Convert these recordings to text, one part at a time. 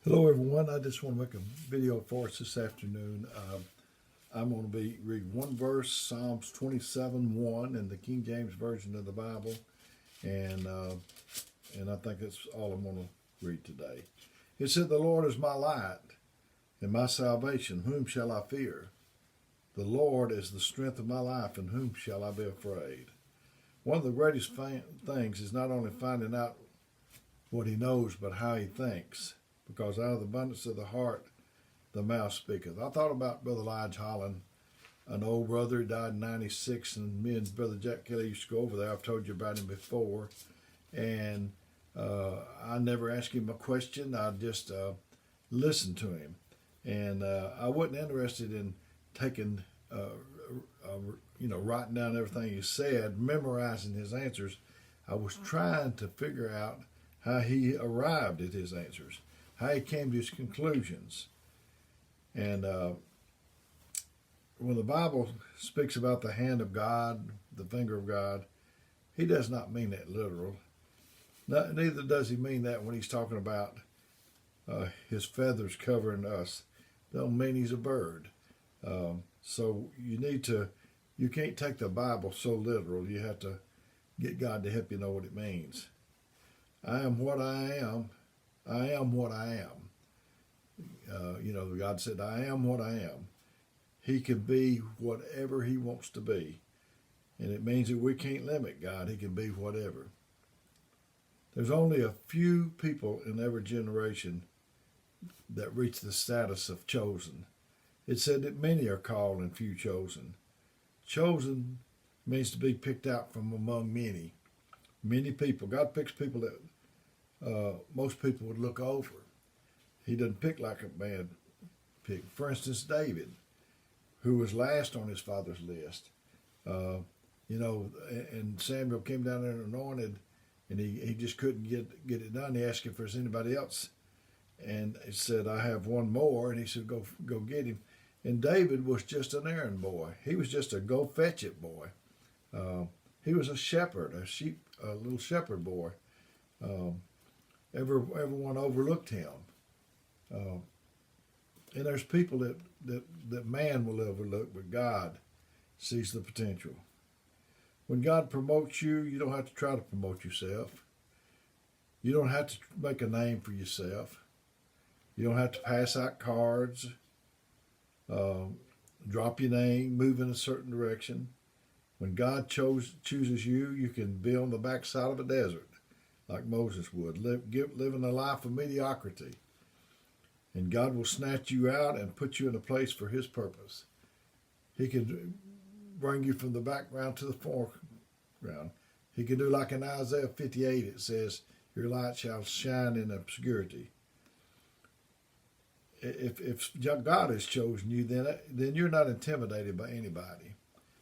Hello, everyone. I just want to make a video for us this afternoon. I'm going to be read one verse, Psalms 27:1 in the King James Version of the Bible, and uh, and I think that's all I'm going to read today. It said, "The Lord is my light and my salvation. Whom shall I fear? The Lord is the strength of my life, and whom shall I be afraid?" One of the greatest things is not only finding out what He knows, but how He thinks, because out of the abundance of the heart the mouth speaketh. I thought about Brother Lige Holland, an old brother who died in '96, and me and Brother Jack Kelly used to go over there. I've told you about him before, and I never asked him a question. I just listened to him, and I wasn't interested in taking, writing down everything he said, memorizing his answers. I was trying to figure out how he arrived at his answers, how he came to his conclusions. And when the Bible speaks about the hand of God, the finger of God, he does not mean that literal. Neither does he mean that when he's talking about his feathers covering us. Don't mean he's a bird. So you can't take the Bible so literal. You have to get God to help you know what it means. I am what I am. I am what I am. God said, I am what I am. He can be whatever he wants to be. And it means that we can't limit God. He can be whatever. There's only a few people in every generation that reach the status of chosen. It said that many are called and few chosen. Chosen means to be picked out from among many. Many people. God picks people that most people would look over. He doesn't pick like a man pick. For instance, David, who was last on his father's list. And Samuel came down there and anointed, and he just couldn't get it done. He asked if there's anybody else, and he said, I have one more, and he said, go get him. And David was just an errand boy. He was just a go fetch it boy. He was a shepherd, a little shepherd boy. Everyone overlooked him. And there's people that man will overlook, but God sees the potential. When God promotes you, you don't have to try to promote yourself. You don't have to make a name for yourself. You don't have to pass out cards, drop your name, move in a certain direction. When God chooses you, you can be on the backside of a desert like Moses would, living a life of mediocrity. And God will snatch you out and put you in a place for his purpose. He can bring you from the background to the foreground. He can do like in Isaiah 58, it says, your light shall shine in obscurity. If God has chosen you, then you're not intimidated by anybody,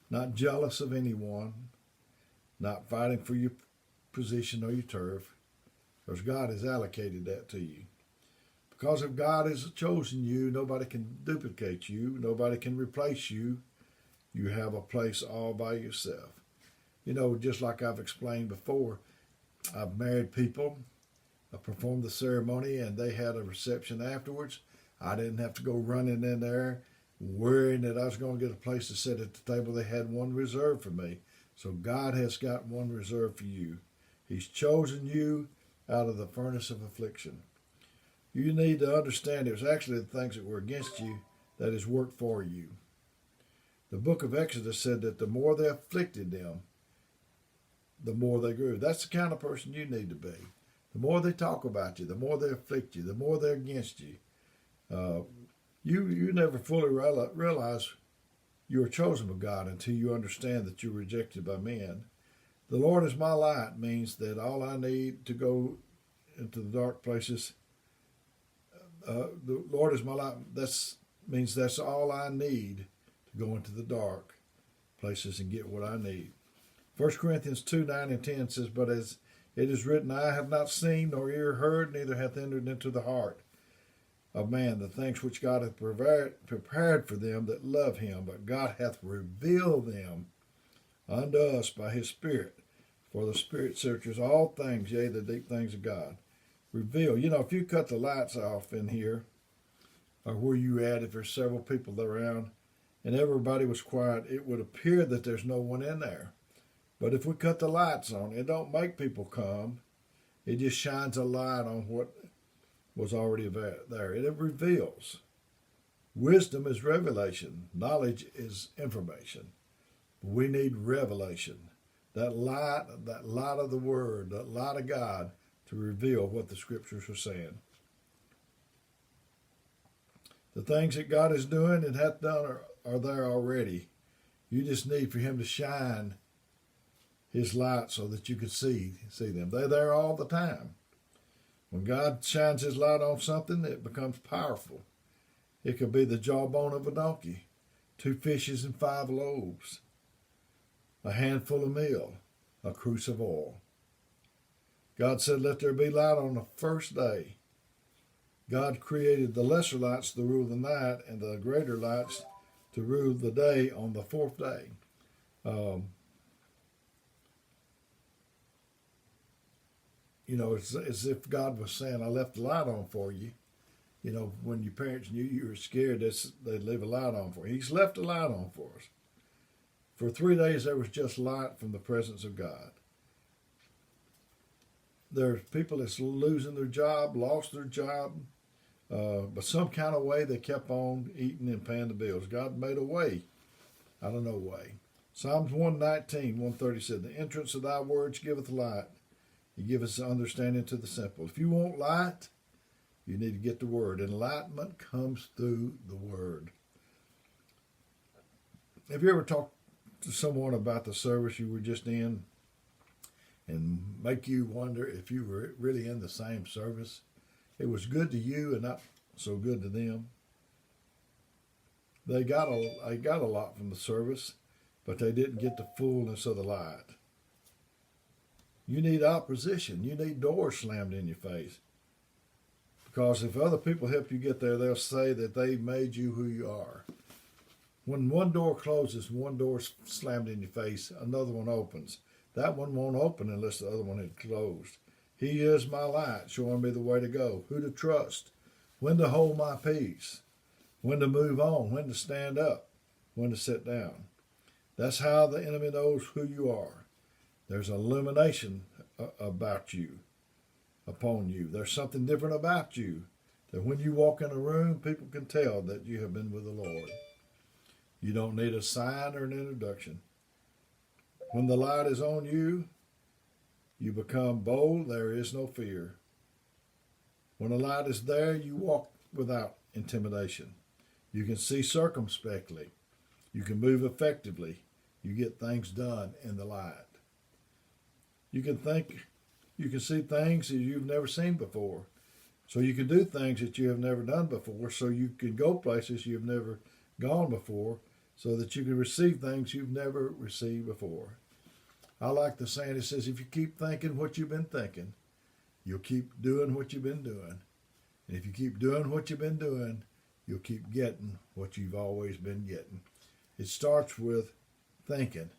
not jealous of anyone, not fighting for your position or your turf, because God has allocated that to you. Because if God has chosen you, nobody can duplicate you. Nobody can replace you. You have a place all by yourself. Just like I've explained before, I've married people. I performed the ceremony, and they had a reception afterwards. I didn't have to go running in there worrying that I was going to get a place to sit at the table. They had one reserved for me. So God has got one reserved for you. He's chosen you out of the furnace of affliction. You need to understand it was actually the things that were against you that has worked for you. The book of Exodus said that the more they afflicted them, the more they grew. That's the kind of person you need to be. The more they talk about you, the more they afflict you, the more they're against you. You never fully realize you are chosen by God until you understand that you're rejected by men. The Lord is my light means that all I need to go into the dark places. The Lord is my light. Means that's all I need to go into the dark places and get what I need. 1 Corinthians 2:9-10 says, but as it is written, I have not seen nor ear heard, neither hath entered into the heart of man the things which God hath prepared for them that love him, but God hath revealed them unto us by his Spirit. For the Spirit searches all things, yea, the deep things of God. reveal. You know, if you cut the lights off in here, or where you at, if there's several people around, and everybody was quiet, it would appear that there's no one in there. But if we cut the lights on, it don't make people come. It just shines a light on what was already there. It reveals. Wisdom is revelation. Knowledge is information. We need revelation. That light of the Word, that light of God to reveal what the Scriptures are saying. The things that God is doing and hath done are there already. You just need for Him to shine His light so that you can see them. They're there all the time. When God shines His light on something, it becomes powerful. It could be the jawbone of a donkey, 2 fishes and 5 loaves, a handful of meal, a cruse of oil. God said, let there be light on the first day. God created the lesser lights to rule the night and the greater lights to rule the day on the 4th day. You know, it's as if God was saying, I left the light on for you. You know, when your parents knew you were scared, they'd leave a light on for you. He's left a light on for us. For 3 days, there was just light from the presence of God. There's people that's losing their job, lost their job, but some kind of way they kept on eating and paying the bills. God made a way out of no way. Psalms 119, 130 said, the entrance of thy words giveth light. He giveth understanding to the simple. If you want light, you need to get the Word. Enlightenment comes through the Word. Have you ever talked to someone about the service you were just in and make you wonder if you were really in the same service? It was good to you and not so good to them. They got a lot from the service, but they didn't get the fullness of the light. You need opposition. You need doors slammed in your face. Because if other people help you get there, they'll say that they made you who you are. When one door closes, one door's slammed in your face, another one opens. That one won't open unless the other one had closed. He is my light, showing me the way to go, who to trust, when to hold my peace, when to move on, when to stand up, when to sit down. That's how the enemy knows who you are. There's illumination about you, upon you. There's something different about you that when you walk in a room, people can tell that you have been with the Lord. You don't need a sign or an introduction. When the light is on you, you become bold. There is no fear. When the light is there, you walk without intimidation. You can see circumspectly. You can move effectively. You get things done in the light. You can see things that you've never seen before. So you can do things that you have never done before. So you can go places you've never gone before, so that you can receive things you've never received before. I like the saying that says, if you keep thinking what you've been thinking, you'll keep doing what you've been doing. And if you keep doing what you've been doing, you'll keep getting what you've always been getting. It starts with thinking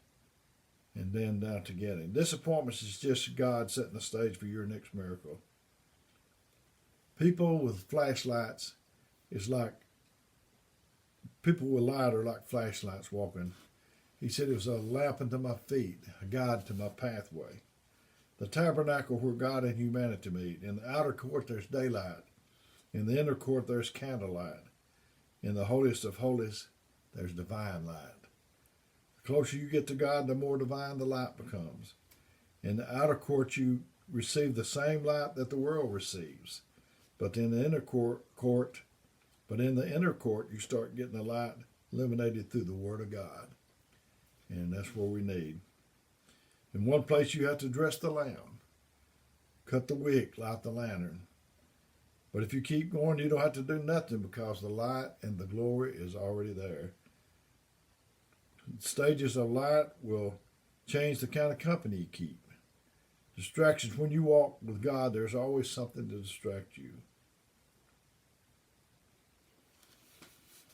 and then down to getting. Disappointments is just God setting the stage for your next miracle. People with flashlights is like, people with light are like flashlights walking. He said it was a lamp unto my feet, a guide to my pathway. The tabernacle where God and humanity meet. In the outer court there's daylight. In the inner court there's candlelight. In the holiest of holies there's divine light. The closer you get to God, the more divine the light becomes. In the outer court you receive the same light that the world receives. But in the inner court you start getting the light illuminated through the Word of God. And that's what we need. In one place you have to dress the lamb, cut the wick, light the lantern. But if you keep going, you don't have to do nothing because the light and the glory is already there. Stages of light will change the kind of company you keep. Distractions, when you walk with God, there's always something to distract you.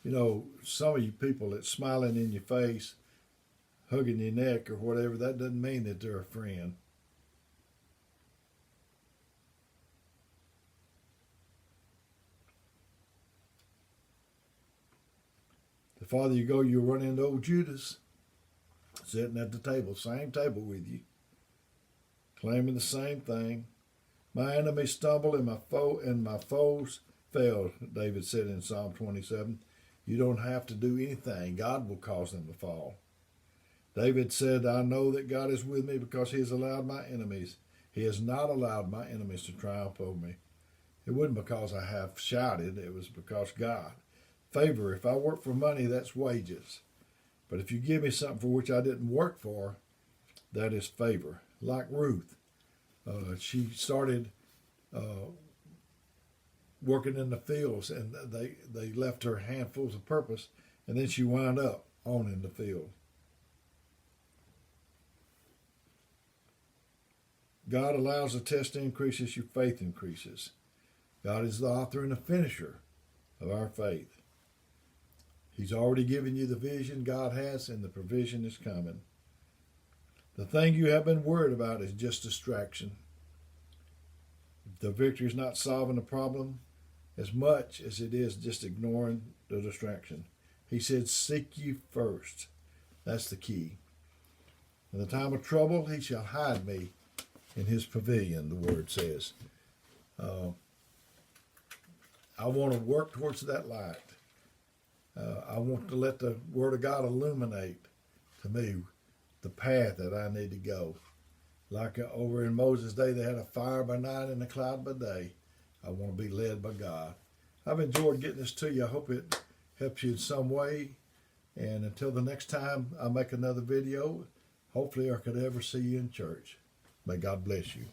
You know, some of you people that's smiling in your face, hugging your neck or whatever, that doesn't mean that they're a friend. The farther you go, you'll run into old Judas sitting at the table, same table with you, claiming the same thing. My enemies stumble and my foes fail, David said in Psalm 27. You don't have to do anything. God will cause them to fall. David said, I know that God is with me because he has allowed my enemies. He has not allowed my enemies to triumph over me. It wasn't because I have shouted. It was because God. Favor, if I work for money, that's wages. But if you give me something for which I didn't work for, that is favor. Like Ruth. She started working in the fields, and they left her handfuls of purpose, and then she wound up owning the field. God allows a test to increase as your faith increases. God is the author and the finisher of our faith. He's already given you the vision God has, and the provision is coming. The thing you have been worried about is just distraction. The victory is not solving the problem as much as it is just ignoring the distraction. He said, seek you first. That's the key. In the time of trouble, he shall hide me in his pavilion, the word says. I want to work towards that light. I want to let the Word of God illuminate to me the path that I need to go. Like over in Moses' day, they had a fire by night and a cloud by day. I want to be led by God. I've enjoyed getting this to you. I hope it helps you in some way. And until the next time I make another video, hopefully I could ever see you in church. May God bless you.